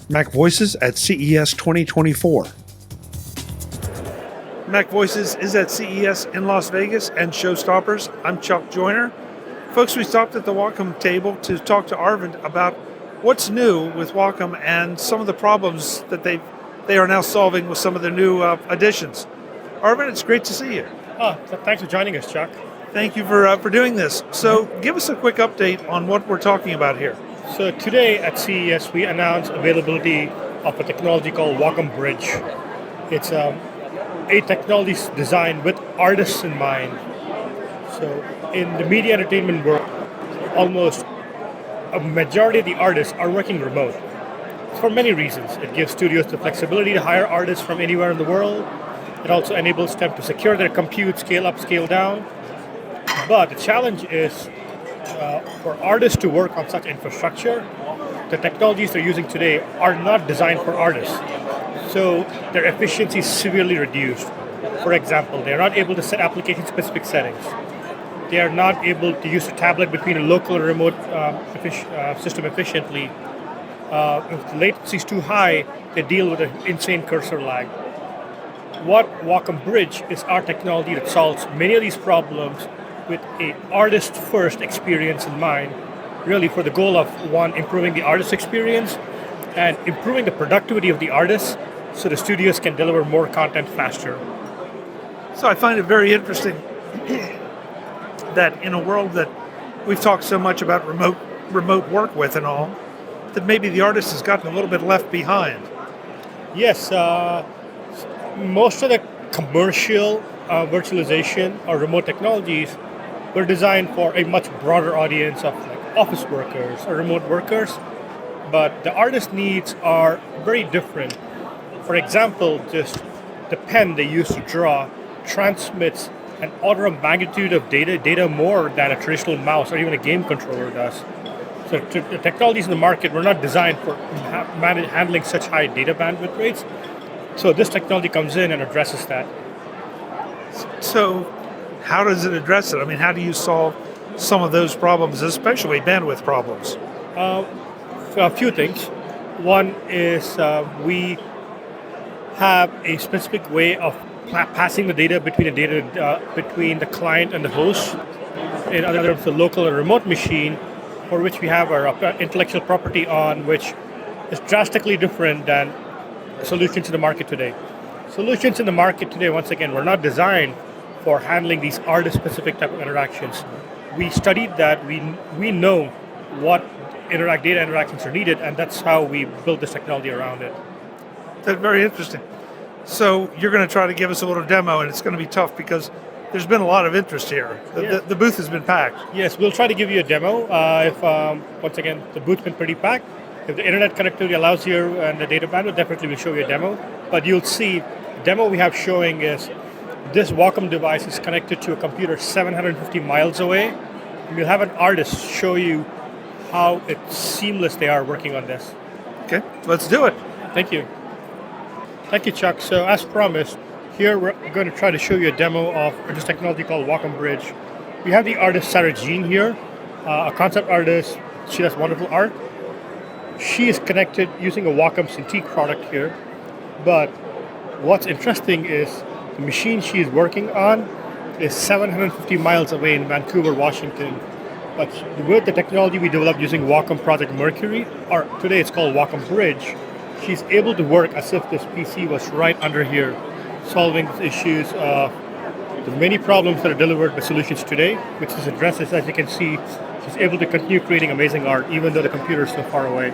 MacVoices at CES 2024. MacVoices is at CES in Las Vegas and Showstoppers. I'm Chuck Joyner. Folks, we stopped at the Wacom table to talk to Arvind about what's new with Wacom and some of the problems that they are now solving with some of their new additions. Arvind, it's great to see you. Thanks for joining us, Chuck. Thank you for doing this. So give us a quick update on what we're talking about here. So today at CES, we announced availability of a technology called Wacom Bridge. It's a technology designed with artists in mind. So in the media entertainment world, almost a majority of the artists are working remote. For many reasons. It gives studios the flexibility to hire artists from anywhere in the world. It also enables them to secure their compute, scale up, scale down. But the challenge is for artists to work on such infrastructure, the technologies they're using today are not designed for artists. So their efficiency is severely reduced. For example, they are not able to set application-specific settings. They are not able to use a tablet between a local and remote system efficiently. If the latency is too high, they deal with an insane cursor lag. What Wacom Bridge is our technology that solves many of these problems with an artist-first experience in mind, really for the goal of, one, improving the artist experience and improving the productivity of the artists so the studios can deliver more content faster. So I find it very interesting that in a world that we've talked so much about remote work with and all, that maybe the artist has gotten a little bit left behind. Yes, most of the commercial virtualization or remote technologies were designed for a much broader audience of like office workers or remote workers, but the artist needs are very different. For example, just the pen they use to draw transmits an order of magnitude of data more than a traditional mouse or even a game controller does. So the technologies in the market were not designed for handling such high data bandwidth rates. So this technology comes in and addresses that. So how does it address it? I mean, how do you solve some of those problems, especially bandwidth problems? A few things. One is we have a specific way of passing the data between the client and the host. In other words, the local and remote machine, for which we have our intellectual property on, which is drastically different than solutions in the market today. Solutions in the market today, once again, were not designed for handling these artist-specific type of interactions. We studied that, we know what data interactions are needed, and that's how we built this technology around it. That's very interesting. So you're going to try to give us a little demo, and it's going to be tough because there's been a lot of interest here. The booth has been packed. Yes, we'll try to give you a demo. Once again, the booth's been pretty packed. If the internet connectivity allows you and the data bandwidth, definitely we'll show you a demo. But you'll see, the demo we have showing is this Wacom device is connected to a computer 750 miles away. And we'll have an artist show you how seamless they are working on this. Okay, let's do it. Thank you. Thank you, Chuck. So as promised, here we're going to try to show you a demo of this technology called Wacom Bridge. We have the artist Sarajean here, a concept artist. She does wonderful art. She is connected using a Wacom Cintiq product here. But what's interesting is the machine she is working on is 750 miles away in Vancouver, Washington. But with the technology we developed using Wacom Project Mercury, or today it's called Wacom Bridge, she's able to work as if this PC was right under here, solving issues of the many problems that are delivered by solutions today, which is addresses, as you can see, she's able to continue creating amazing art, even though the computer is so far away.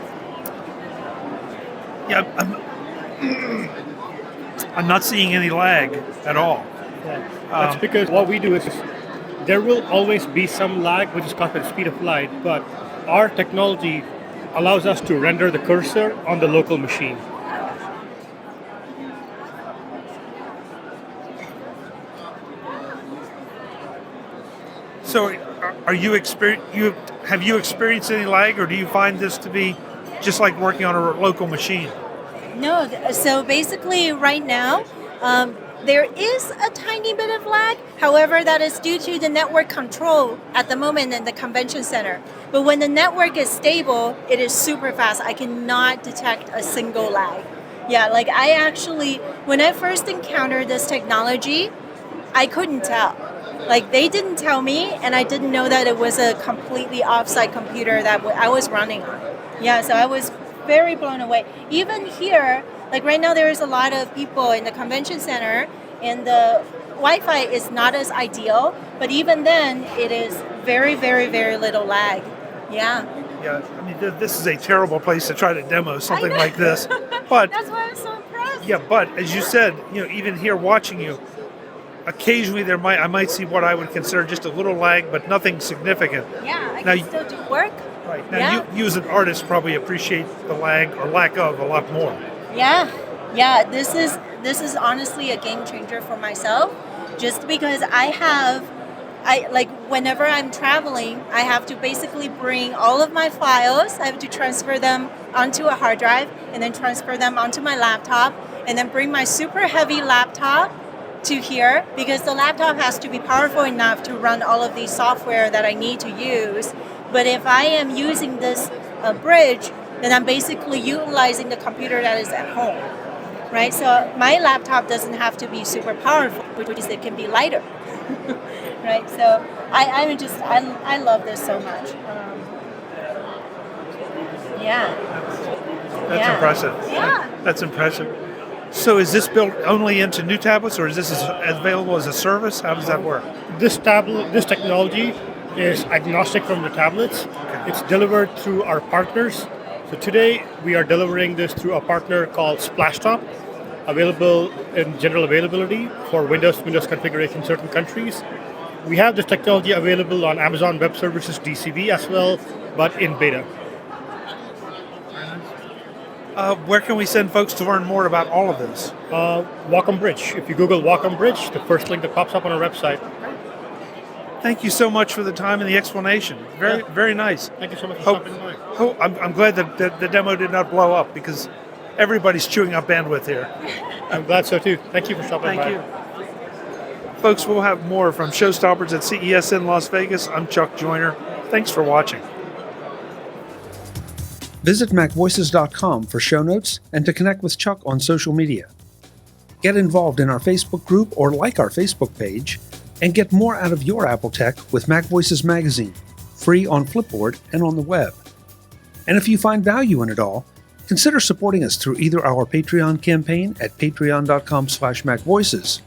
Yeah, I'm not seeing any lag at all. Yeah. That's because what we do is there will always be some lag, which is caused by the speed of light, but our technology allows us to render the cursor on the local machine. So have you experienced any lag, or do you find this to be just like working on a local machine? No, so basically right now, there is a tiny bit of lag. However, that is due to the network control at the moment in the convention center. But when the network is stable, it is super fast. I cannot detect a single lag. Yeah, like I actually, when I first encountered this technology, I couldn't tell. Like they didn't tell me, and I didn't know that it was a completely offsite computer that I was running on. Yeah, so I was very blown away. Even here, like right now, there is a lot of people in the convention center, and the Wi-Fi is not as ideal. But even then, it is very, very, very little lag. Yeah. Yeah, I mean, this is a terrible place to try to demo something I know. like this. But That's why I'm so impressed. yeah, but as you said, even here watching you, occasionally I might see what I would consider just a little lag, but nothing significant. Yeah, I Now can still do work. Right. Now Yeah. you as an artist probably appreciate the lag or lack of a lot more. Yeah. This is honestly a game changer for myself, just because I like whenever I'm traveling, I have to basically bring all of my files. I have to transfer them onto a hard drive and then transfer them onto my laptop, and then bring my super heavy laptop to here because the laptop has to be powerful enough to run all of these software that I need to use. But if I am using this bridge, then I'm basically utilizing the computer that is at home, right? So my laptop doesn't have to be super powerful, which is it can be lighter, right? So I love this so much. Yeah. That's impressive. Yeah. That's impressive. So is this built only into new tablets, or is this available as a service? How does that work? This technology is agnostic from the tablets. It's delivered through our partners. So today we are delivering this through a partner called Splashtop, available in general availability for Windows configuration in certain countries. We have this technology available on Amazon Web Services DCV as well, but in beta. Where can we send folks to learn more about all of this? Wacom Bridge. If you Google Wacom Bridge, the first link that pops up on our website. Thank you so much for the time and the explanation. Very nice. Thank you so much for stopping by. I'm glad that the demo did not blow up because everybody's chewing up bandwidth here. I'm glad so too. Thank you for stopping by. Thank you. Folks, we'll have more from Showstoppers at CES in Las Vegas. I'm Chuck Joyner. Thanks for watching. Visit MacVoices.com for show notes and to connect with Chuck on social media. Get involved in our Facebook group or like our Facebook page, and get more out of your Apple tech with MacVoices Magazine, free on Flipboard and on the web. And if you find value in it all, consider supporting us through either our Patreon campaign at patreon.com/MacVoices,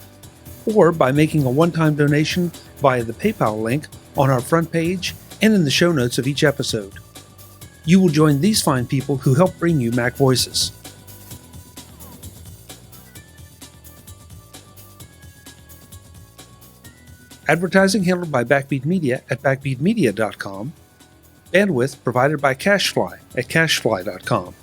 or by making a one-time donation via the PayPal link on our front page and in the show notes of each episode. You will join these fine people who help bring you Mac Voices. Advertising handled by Backbeat Media at backbeatmedia.com. Bandwidth provided by CacheFly at cachefly.com.